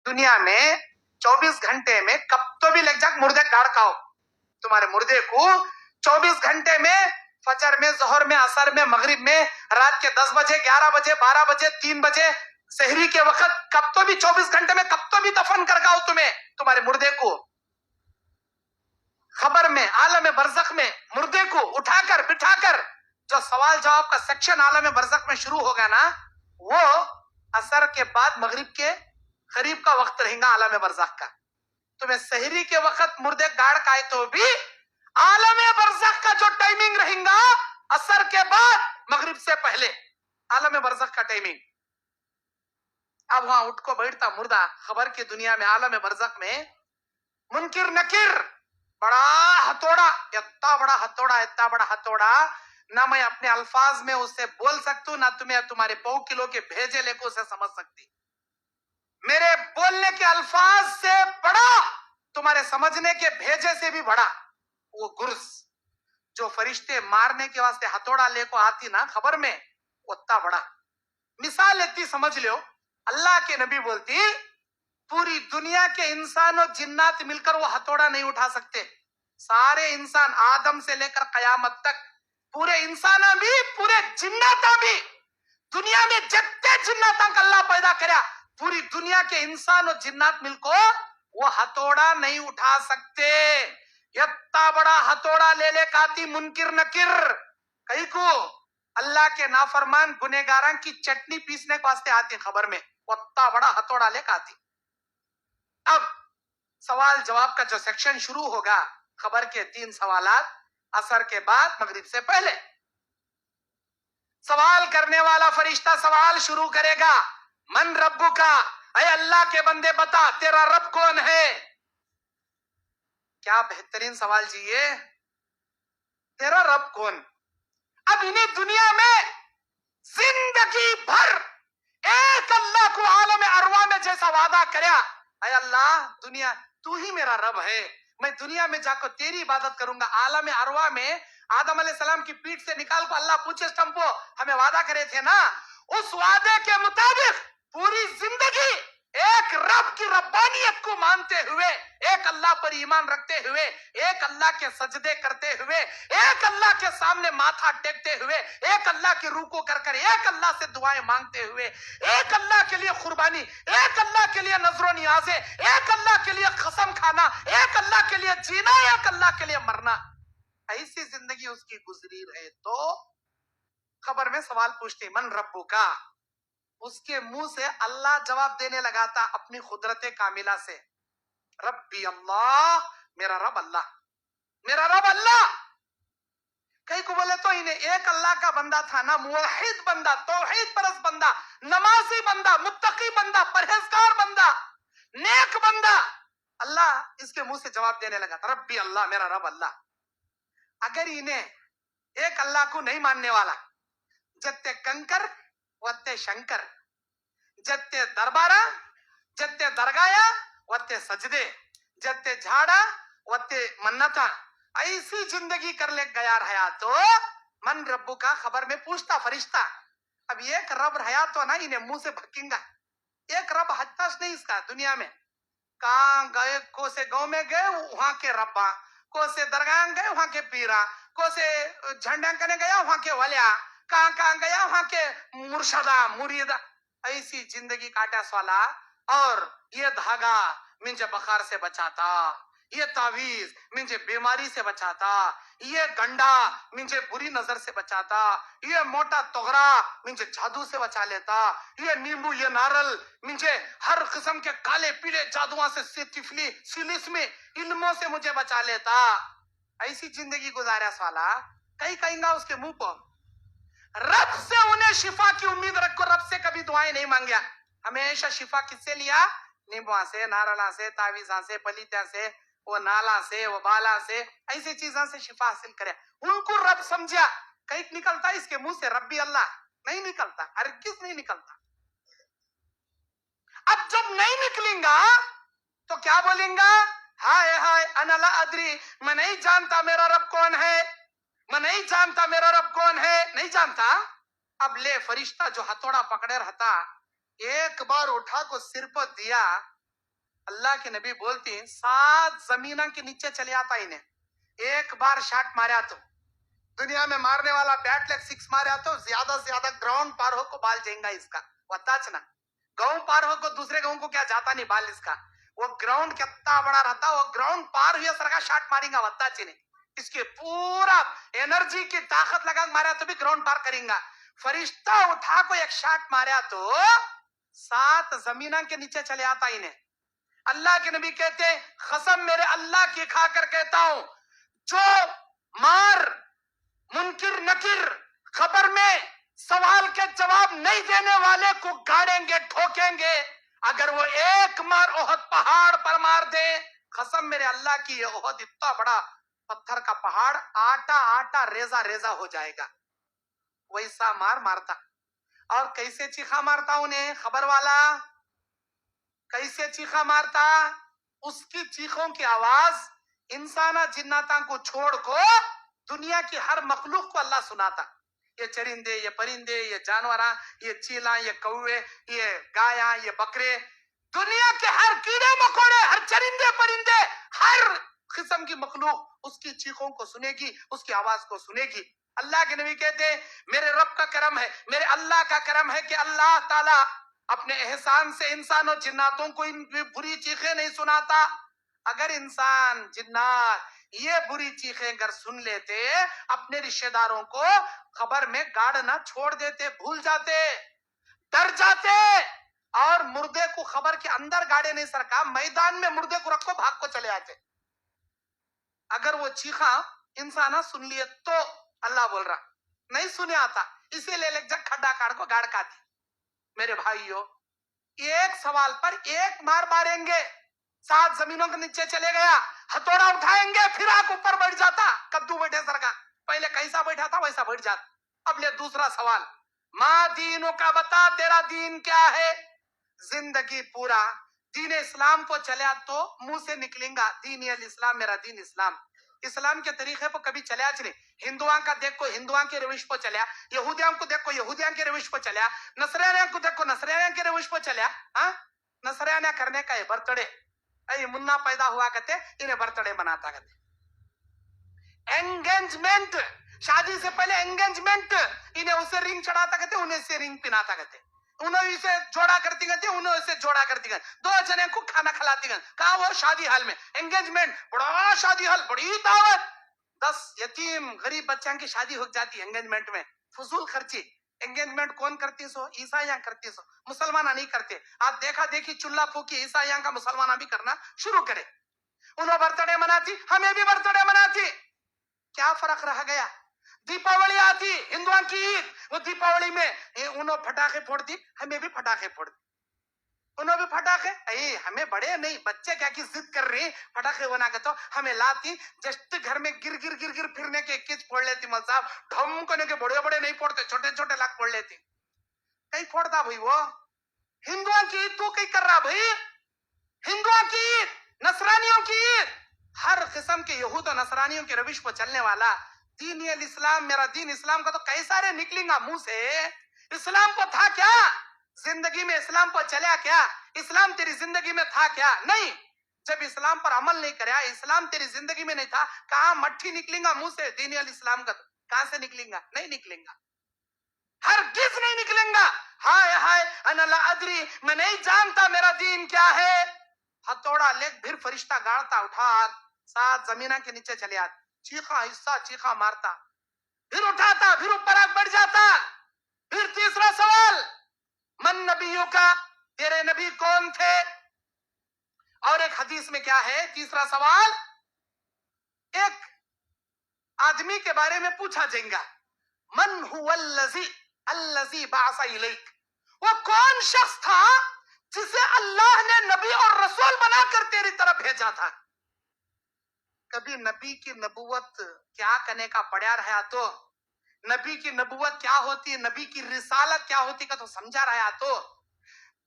दुनिया में 24 घंटे में कब तो भी लग जाक मुर्दे गाड़ खाओ, तुम्हारे मुर्दे को 24 घंटे में, फजर में, जोहर में, असर में, मगरिब में, रात के 10 बजे, 11 बजे, 12 बजे, 3 बजे, सहरी के वक्त, कब तो भी 24 घंटे में कब तो भी दफन कर गाओ तुम्हें, तुम्हारे मुर्दे को। खबर में, आलम बरज़ख में मुर्दे को उठाकर बिठाकर जो सवाल जवाब का सेक्शन आलम बरज़ख में शुरू होगा ना, वो असर के बाद मगरिब के करीब का वक्त रहेगा आलम बरज़ख का। तुम्हें सहरी के वक्त मुर्दे गाड़ खाए तो भी आलम बरज़ख का जो टाइमिंग रहेगा असर के बाद मगरिब से पहले, आलम बरज़ख का टाइमिंग। अब वहां उठ को बैठता मुर्दा खबर की दुनिया में, आलम बरज़ख में, मुनकिर नकीर, बड़ा हथौड़ा, इतना बड़ा हथौड़ा, इतना बड़ा हथौड़ा, ना मैं अपने अल्फाज में उससे बोल सकती हूँ, ना तुम्हें तुम्हारे 100 किलो के भेजे लेकर उसे समझ सकती। मेरे बोलने के अल्फाज से बड़ा, तुम्हारे समझने के भेजे से भी बड़ा वो गुर्स जो फरिश्ते मारने के वास्ते हथौड़ा लेको आती ना खबर में, उतना बड़ा। मिसाल इतनी समझ लो, अल्लाह के नबी बोलती पूरी दुनिया के इंसान और जिन्नात मिलकर वो हथौड़ा नहीं उठा सकते। सारे इंसान आदम से लेकर कयामत तक, पूरे इंसान भी, पूरे जिन्नाता भी, दुनिया में जितने जिन्नाता का अल्लाह पैदा करया, पूरी दुनिया के इंसान और जिन्नात मिलको वो हथौड़ा नहीं उठा सकते। इतना बड़ा हथौड़ा ले ले काती मुनकिर नकिर, कहीं को अल्लाह के नाफरमान गुनेगारां की चटनी पीसने के वास्ते आती खबर में, उतना बड़ा हथौड़ा ले आती। अब सवाल जवाब का जो सेक्शन शुरू होगा, खबर के 3 सवालात, असर के बाद मगरिब से पहले। सवाल करने वाला फरिश्ता सवाल शुरू करेगा, मन रब्बु का, अरे अल्लाह के बंदे बता तेरा रब कौन है। क्या बेहतरीन सवाल जी ये, तेरा रब कौन। अब इन्हें दुनिया में जिंदगी भर एक अल्लाह को आलम अरवा में जैसा वादा करया, अरे अल्लाह दुनिया तू ही मेरा रब है, मैं दुनिया में जाकर तेरी इबादत करूंगा। आलम अरवा में आदम अलैहिस्सलाम की पीठ से निकाल को अल्लाह पूछे स्टम्पो हमें वादा करे थे ना, उस वादे के मुताबिक पूरी जिंदगी एक रब की रब्बानियत को मानते हुए, एक अल्लाह पर ईमान रखते हुए, एक अल्लाह के सजदे करते हुए, एक अल्लाह के सामने माथा टेकते हुए, एक अल्लाह की रूको कर कर, एक अल्लाह से दुआएं मांगते हुए, एक अल्लाह के लिए कुर्बानी, एक अल्लाह के लिए नजरो नियाजे, एक अल्लाह के लिए कसम खाना, एक अल्लाह के लिए जीना, एक अल्लाह के लिए मरना, ऐसी जिंदगी उसकी गुजरी रहे तो खबर में सवाल पूछती मन रब्बू का, उसके मुंह से अल्लाह जवाब देने लगा था अपनी कुदरत कामिला से, रब्बी अल्लाह, मेरा रब अल्लाह, मेरा रब अल्लाह। कई को बोले तो इन्हें एक अल्लाह का बंदा था ना, मुवहिद बंदा, तौहीद परस्त बंदा, नमाजी बंदा, मुत्तकी बंदा, परहेजगार बंदा, नेक बंदा, अल्लाह इसके मुंह से जवाब देने लगा था रब्बी अल्लाह, मेरा रब अल्लाह। अगर इन्हें एक अल्लाह को नहीं मानने वाला, जत्ते कंकर वत्ते शंकर, जत्ते दरबारा जत्ते दरगाया वत्ते सजदे, जत्ते झाड़ा वत्ते मन्नता, ऐसी जिंदगी कर ले गया रहा तो मन रब्बू का खबर में पूछता फरिश्ता। अब एक रब रहा तो ना इन्हें मुंह से भकेंगा, एक रब हत्ताश नहीं इसका दुनिया में। कहाँ गए, को से गांव में गए वहां के रब्बा, को से दरगाह गए वहां के पीरा, को से झंडा करने गया वहां के वलिया, कहाँ कहाँ गया वहां के मुर्शदा मुरीदा, ऐसी जिंदगी काटा वाला। और ये धागा मुझे बुखार से बचाता, ये तावीज मुझे बीमारी से बचाता, ये गंडा मुझे बुरी नजर से बचाता, ये मोटा तोगरा मुझे जादू से बचा लेता, ये नींबू ये नारल मुझे हर किस्म के काले पीले जादुओं से, तिफली सिलिस में इल्मों से मुझे बचा लेता। ऐसी जिंदगी गुजारा वाला कहीं कहेंगा उसके मुंह पर रब से उन्हें शिफा की उम्मीद रखो, रब से कभी दुआएं नहीं मांगा, हमेशा शिफा किससे लिया, नींबुआ से, नारला से, तावीजा से, पलीता से, वो नाला से, वो बाला से, ऐसी चीजों से शिफा हासिल करे। उनको रब समझा, कहीं निकलता इसके मुंह से रब्बी अल्लाह नहीं निकलता, हरगिज़ नहीं निकलता। अब जब नहीं निकलेगा तो क्या बोलेगा, हाय हाय अनला अदरी, मैं नहीं जानता मेरा रब कौन है, मैं नहीं जानता मेरा रब कौन है, नहीं जानता। अब ले फरिश्ता जो हथौड़ा पकड़े रहता, एक बार उठा को सिर पर दिया, اللہ کے نبی بولتے ہیں 7 زمینوں کے نیچے چلے آتا انہیں ایک بار شاٹ ماریا تو دنیا میں مارنے والا بیٹ لیگ 6 ماریا تو زیادہ سے زیادہ گراؤنڈ پار ہو کو بال جائیں گا اس کا وتاچنا گاؤں پار ہو کو دوسرے گاؤں کو کیا جاتا نہیں بال اس کا وہ گراؤنڈ کتنا بڑا رہتا وہ گراؤنڈ پار ہوئے سر کا شاٹ ماریں گا وتاچی نے اس کے پورا انرجی کی طاقت لگا ماریا تو بھی گراؤنڈ پار کریں گا فرشتہ اٹھا کو ایک شاٹ ماریا تو 7 زمینوں کے نیچے چلے آتا انہیں اللہ کے نبی کہتے ہیں قسم میرے اللہ کی کھا کر کہتا ہوں جو مار منکر نکر خبر میں سوال کے جواب نہیں دینے والے کو گاڑیں گے ٹھوکیں گے اگر وہ ایک مار احد پہاڑ پر مار دے قسم میرے اللہ کی یہ احد اتنا بڑا پتھر کا پہاڑ آٹا آٹا ریزہ ریزہ ہو جائے گا ویسا مار مارتا اور کیسے چیخا مارتا انہیں خبر والا کیسے چیخا مارتا اس کی چیخوں کی آواز انسانہ جناتا کو چھوڑ کو دنیا کی ہر مخلوق کو اللہ سناتا یہ چرندے یہ پرندے یہ جانوراں یہ چیلاں یہ کوے یہ گایاں یہ بکرے دنیا کے ہر کیڑے مکوڑے ہر چرندے پرندے ہر قسم کی مخلوق اس کی چیخوں کو سنے گی اس کی آواز کو سنے گی اللہ کے نبی کہتے ہیں میرے رب کا کرم ہے میرے اللہ کا کرم ہے کہ اللہ تعالی اپنے احسان سے انسان اور جناتوں کو ان بری چیخیں نہیں سناتا اگر انسان جنات یہ بری چیخیں اگر سن لیتے اپنے رشتہ داروں کو خبر میں گاڑنا چھوڑ دیتے بھول جاتے ڈر جاتے اور مردے کو خبر کے اندر گاڑے نہیں سرکا میدان میں مردے کو رکھو بھاگ کو چلے آتے اگر وہ چیخا انسانہ سن لیے تو اللہ بول رہا نہیں سنے آتا اسی لے لگ جا کھڈا کاڑ کو گاڑ کاتی میرے بھائیو ایک سوال پر ایک مار ماریں گے 7 زمینوں کے نیچے چلے گیا ہتھوڑا اٹھائیں گے پھر آگ اوپر بیٹھ جاتا کدو بیٹھے سر کا پہلے کیسا بیٹھا تھا ویسا بیٹھ جاتا اب لے دوسرا سوال ماں دینوں کا بتا تیرا دین کیا ہے زندگی پورا دین اسلام کو چلیا تو منہ سے نکلیں گا دین الاسلام میرا دین اسلام اسلام کے طریقے پر کبھی چلیا چلے ہندوان کا دیکھو ہندوان کے روش پر چلیا یہودیان کو دیکھو یہودیان کے روش پر چلیا نصرانیان کو دیکھو نصرانیان کے روش پر چلیا نصرانیاں کرنے کا یہ برتڑے اے منا پیدا ہوا کہتے انہیں برتڑے مناتا کہتے انگیجمنٹ شادی سے پہلے انگیجمنٹ انہیں اسے رنگ چڑھاتا کہتے انہیں سے رنگ پہناتا کہتے انہیں اسے جوڑا کرتی گئے انہیں اسے جوڑا کرتی گئے 2 جنے کو کھانا کھلاتی گئے کہا وہ شادی حال میں انگیجمنٹ بڑا شادی حال بڑی دعوت 10 یتیم غریب بچوں کی شادی ہو جاتی انگیجمنٹ میں فضول خرچی انگیجمنٹ کون کرتی سو عیسائیاں کرتی سو مسلمانہ نہیں کرتے آپ دیکھا دیکھی چلہ پھوکی عیسائیاں کا مسلمانہ بھی کرنا شروع کرے انہوں برتڑے مناتی ہمیں بھی برتڑے مناتی کیا فرق رہ گیا دیپاولی آتی ہندوان کی عید وہ دیپاولی میں انہوں پھٹاخے پھوڑتی ہمیں بھی پھٹاخے پھوڑتی انہوں بھی پھٹاخے ہمیں بڑے نہیں بچے کیا کی ضد کر رہی پھٹاخے بنا کے تو ہمیں لاتی جسٹ گھر میں گر گر گر گر پھرنے کے 21 پھوڑ لیتی مل صاحب ڈھم کرنے کے بڑے بڑے نہیں پھوڑتے چھوٹے چھوٹے لاکھ پھوڑ لیتی کئی پھوڑتا بھائی وہ ہندوان کی عید تو کئی کر رہا بھائی ہندوان کی عید نصرانیوں کی عید ہر قسم کے یہود و نصرانیوں کے روش پر چلنے والا دین الاسلام میرا دین اسلام کا تو کیسا رے نکلیں گا منہ سے اسلام کو تھا کیا زندگی میں اسلام پر چلیا کیا اسلام تیری زندگی میں تھا کیا نہیں جب اسلام پر عمل نہیں کریا اسلام تیری زندگی میں نہیں تھا کہاں مٹھی نکلیں گا منہ سے دین الاسلام کا کہاں سے نکلیں گا نہیں نکلیں گا ہرگز نہیں نکلیں گا ہائے ہائے انا لا ادری میں نہیں جانتا میرا دین کیا ہے ہتھوڑا لے پھر فرشتہ گاڑتا اٹھا 7 زمینوں کے نیچے چلے آتا چیخا حصہ چیخا مارتا پھر اٹھاتا پھر اوپر آگ بڑھ جاتا پھر تیسرا سوال من نبیوں کا تیرے نبی کون تھے اور ایک حدیث میں کیا ہے تیسرا سوال ایک آدمی کے بارے میں پوچھا جائے گا من هو الذی بعث الیک وہ کون شخص تھا جسے اللہ نے نبی اور رسول بنا کر تیری طرف بھیجا تھا کبھی نبی کی نبوت کیا کرنے کا پڑیا رہا تو نبی کی نبوت کیا ہوتی نبی کی رسالت کیا ہوتی کا تو سمجھا رہا تو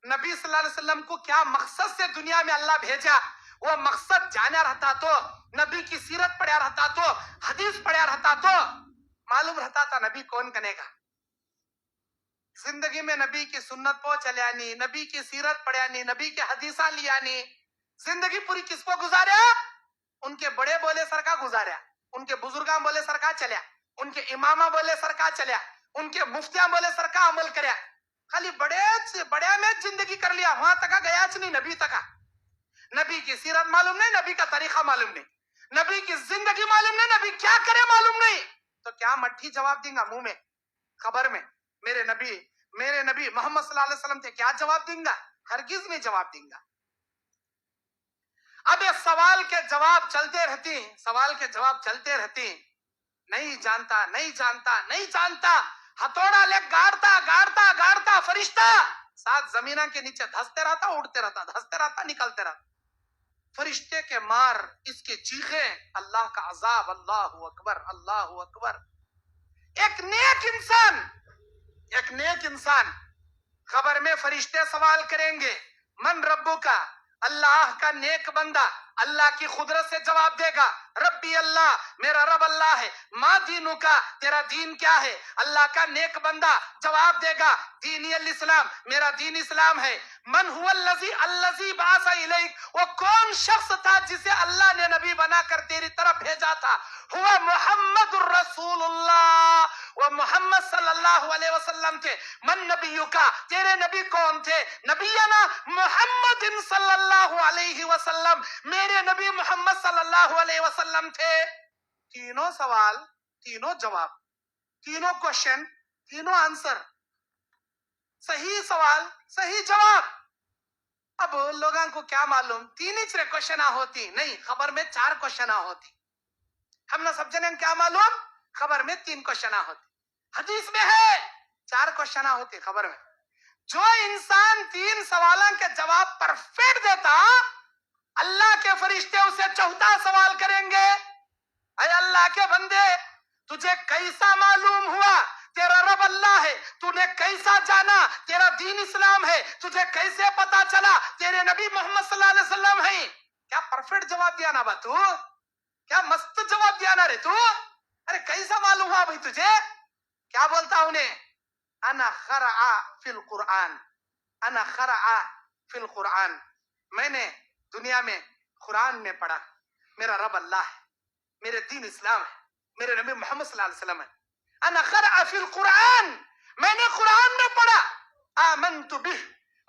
نبی صلی اللہ علیہ وسلم کو کیا مقصد سے دنیا میں اللہ بھیجا وہ مقصد جانا رہتا تو نبی کی سیرت پڑھیا رہتا تو حدیث پڑھیا رہتا تو معلوم رہتا تھا نبی کون کنے گا زندگی میں نبی کی سنت پو چلیا نہیں نبی کی سیرت پڑھیا نہیں نبی کی حدیثاں لیا نہیں जिंदगी पूरी किसको गुजारा? उनके बड़े बोले सरका गुजारा, उनके बुजुर्गां बोले सरका चल्या, उनके इमामा बोले सरका चल्या, उनके मुफ्तियां बोले सरका अमल करया। खाली बड़े में जिंदगी कर लिया, वहां तक गया नहीं, नबी तक। नबी की सीरत मालूम नहीं, नबी का तरीका मालूम नहीं, नबी की जिंदगी मालूम नहीं, नबी क्या करे मालूम नहीं, तो क्या मट्ठी जवाब देगा मुंह में खबर में? मेरे नबी मोहम्मद सल्लल्लाहु अलैहि वसल्लम थे, क्या जवाब देगा? हरगिज में जवाब देगा। अब ये सवाल के जवाब चलते रहते, नहीं जानता, हथौड़ा ले गाड़ता फरिश्ता सात जमीना के नीचे धंसते रहता, उड़ते रहता, निकलते रहता। फरिश्ते के मार, इसके चीखे, अल्लाह का अजाब, अल्लाहु अकबर। एक नेक इंसान खबर में फरिश्ते सवाल करेंगे, मन रब्बू का, अल्लाह का नेक बंदा अल्लाह की कुदरत से जवाब देगा, रब्बी अल्लाह, मेरा रब अल्लाह है। माँ दीनू का, तेरा दीन क्या है? अल्लाह का नेक बंदा जवाब देगा, दीनी अल इस्लाम, मेरा दीन इस्लाम है। मन हुआ अल्लज़ी बासा इलैक, वो कौन शख्स था जिसे अल्लाह ने नबी बनाकर तेरी तरफ भेजा था? हुआ मुहम्मदुर रसूलुल्लाह, वो मोहम्मद सल्लल्लाहु अलैहि वसल्लम थे। मन नबियु का, तेरे नबी कौन थे? नबियाना मुहम्मद सल्लल्लाहु अलैहि वसल्लम, मेरे नबी मोहम्मद सल्लल्लाहु अलैहि वसल्लम थे। तीनों सवाल, तीनों जवाब, तीनों क्वेश्चन, तीनों आंसर, सही सवाल सही जवाब। अब लोगों को क्या मालूम तीन ही क्वेश्चन होती, नहीं, खबर में 4 क्वेश्चन होती। हमने सब जने क्या मालूम, खबर में 3 क्वेश्चन होती, हदीस में है 4 क्वेश्चन होते खबर में। जो इंसान 3 सवालों के जवाब परफेक्ट देता, अल्लाह के फरिश्ते उसे चौथा सवाल करेंगे, अरे अल्लाह के बंदे, तुझे कैसा मालूम हुआ तेरा रब अल्लाह है? तूने कैसा जाना तेरा दीन इस्लाम है? तुझे कैसे पता चला तेरे नबी मोहम्मद सल्लल्लाहु अलैहि वसल्लम है? क्या परफेक्ट जवाब दिया ना बा तू, क्या मस्त जवाब दिया ना रे तू। अरे कैसा मालूम हुआ भाई तुझे? क्या बोलता उन्हें, अना खरआ फिल कुरान, अना खरआ फिल कुरान, मैंने दुनिया में कुरान में पढ़ा, मेरा रब अल्लाह है, मेरे दीन इस्लाम है, मेरे नबी मोहम्मद सल्लल्लाहु अलैहि वसल्लम है। अना खरआ फिल कुरान, मैंने कुरान में पढ़ा, आमनतु बिह,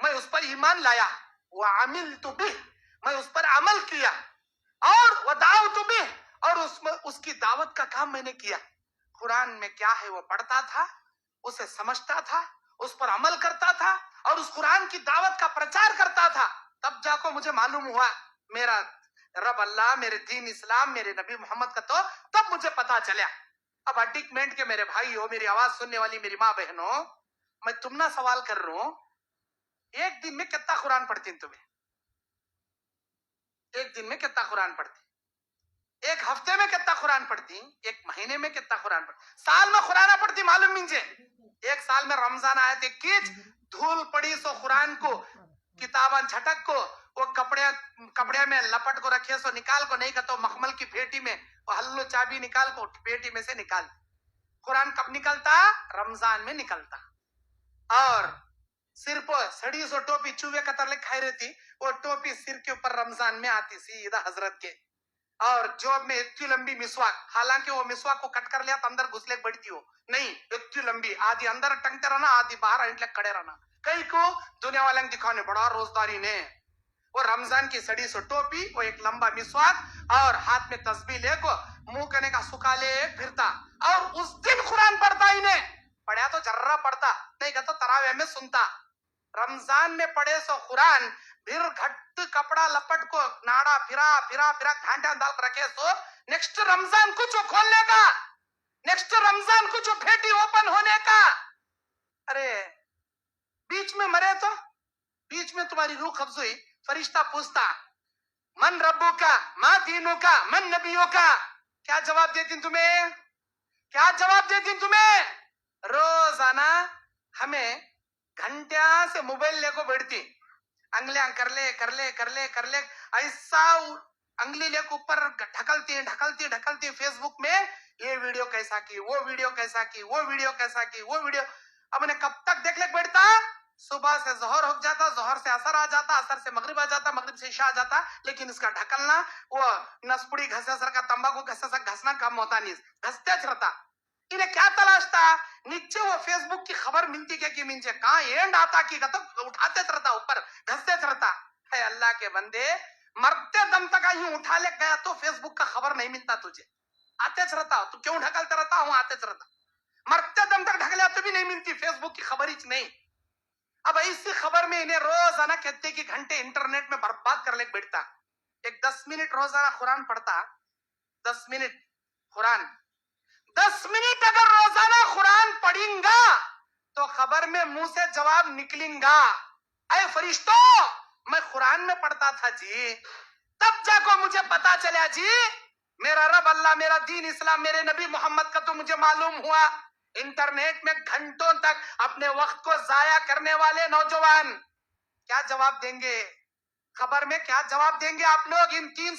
मैं उस पर ईमान लाया, व अमिलतु बिह, मैं उस पर अमल किया, और व दाअवतु बिह, और उसकी दावत का काम मैंने किया। कुरान में क्या है वो पढ़ता था, उसे समझता था, उस पर अमल करता था, और उस कुरान की दावत का प्रचार करता था। तब जाकर मुझे मालूम हुआ मेरा रब अल्लाह, मेरे दीन इस्लाम, मेरे नबी मोहम्मद का, तो तब मुझे पता चला। अब अडिकमेंट के मेरे भाई हो, मेरी आवाज सुनने वाली मेरी माँ बहनों, मैं तुमना सवाल कर रहा हूं, एक दिन में कितना कुरान पढ़ती तुम्हें? एक दिन में कितना कुरान पढ़ती? एक हफ्ते में कितना कुरान पढ़ती? एक महीने में कितना कुरान पढ़ती? साल में कुरान पढ़ती मालूम मुझे? एक साल में रमजान आए थे, किच धूल पड़ी सो कुरान को, किताबन झटक को, वो कपड़े में लपट को रखे सो निकाल को, नहीं का तो मखमल की पेटी में वो हल्लो चाबी निकाल को पेटी में से निकाल। कुरान कब निकलता? रमजान में निकलता। और सिर पर सड़ी सो टोपी चूहे कतर ले खाई रहती, वो टोपी सिर के ऊपर रमजान में आती सीधा हजरत के, और जोब में इतनी लंबी मिसवाक, हालांकि वो मिसवाक को कट कर लिया तो अंदर घुसले बढ़ती हो, नहीं, इतनी लंबी, आधी अंदर टंगते रहना, आधी बाहर इंटले खड़े रहना। कई को दुनिया वाले दिखाने बड़ा रोजदारी ने, वो रमजान की सड़ी सो टोपी, वो एक लंबा मिसवाक, और हाथ में तस्बीह लेको मुंह करने का सुखा ले फिरता, और उस दिन कुरान पढ़ता ही नहीं, पढ़ा तो जर्रा पढ़ता, नहीं का तो तरावे में सुनता। रमजान में पढ़े सो कुरान, फिर घट कपड़ा लपट को नाड़ा फिरा घाटा डाल रखे सो, नेक्स्ट रमजान कुछ खोलने का, नेक्स्ट रमजान कुछ फेटी ओपन होने का। अरे बीच में मरे तो, बीच में तुम्हारी रूह कब्ज हुई, फरिश्ता पूछता, मन रब्बू का, माँ दीनों का, मन नबियों का, क्या जवाब देती तुम्हें? क्या जवाब देती तुम्हें? रोजाना हमें घंटिया से मोबाइल लेको बैठती, अंगलियां कर ले ऐसा अंगली लेके ऊपर ढकलती फेसबुक में, ये वीडियो कैसा की, वो वीडियो कैसा की, वो वीडियो कैसा की, वो वीडियो। अब उन्हें कब तक देख ले बैठता? صبح سے ظہر ہو جاتا, ظہر سے عصر آ جاتا, عصر سے مغرب آ جاتا, مغرب سے عشاء آ جاتا, لیکن اس کا ڈھکلنا وہ نسپڑی گھسے سر کا تمباکو گھسے سر گھسنا کم ہوتا نہیں, گھستے رہتا. انہیں کیا تلاش تھا؟ نیچے وہ فیس بک کی خبر ملتی کہ منچے کہاں اینڈ آتا کی تو اٹھاتے رہتا, اوپر گھستے رہتا. اے اللہ کے بندے, مرتے دم تک یوں اٹھا لے گیا تو فیس بک کا خبر نہیں ملتا تجھے, آتے رہتا, تو کیوں ڈھکلتے رہتا ہوں, آتے رہتا. مرتے دم تک ڈھکلیا تو بھی نہیں ملتی فیس بک کی خبر ہی نہیں. اب اسی خبر میں انہیں روزانہ کہتے کہ گھنٹے انٹرنیٹ میں برباد کر لے بیٹھتا. ایک 10 منٹ روزانہ قرآن پڑھتا, 10 منٹ قرآن, 10 منٹ اگر روزانہ قرآن پڑھیں گا تو خبر میں منہ سے جواب نکلیں گا. اے فرشتوں, میں قرآن میں پڑھتا تھا جی, تب جا کو مجھے پتا چلا جی میرا رب اللہ, میرا دین اسلام, میرے نبی محمد کا تو مجھے معلوم ہوا. انٹرنیٹ میں گھنٹوں تک اپنے وقت کو ضائع کرنے والے نوجوان کیا جواب دیں گے؟ خبر میں کیا جواب دیں گے آپ لوگ؟ ان 3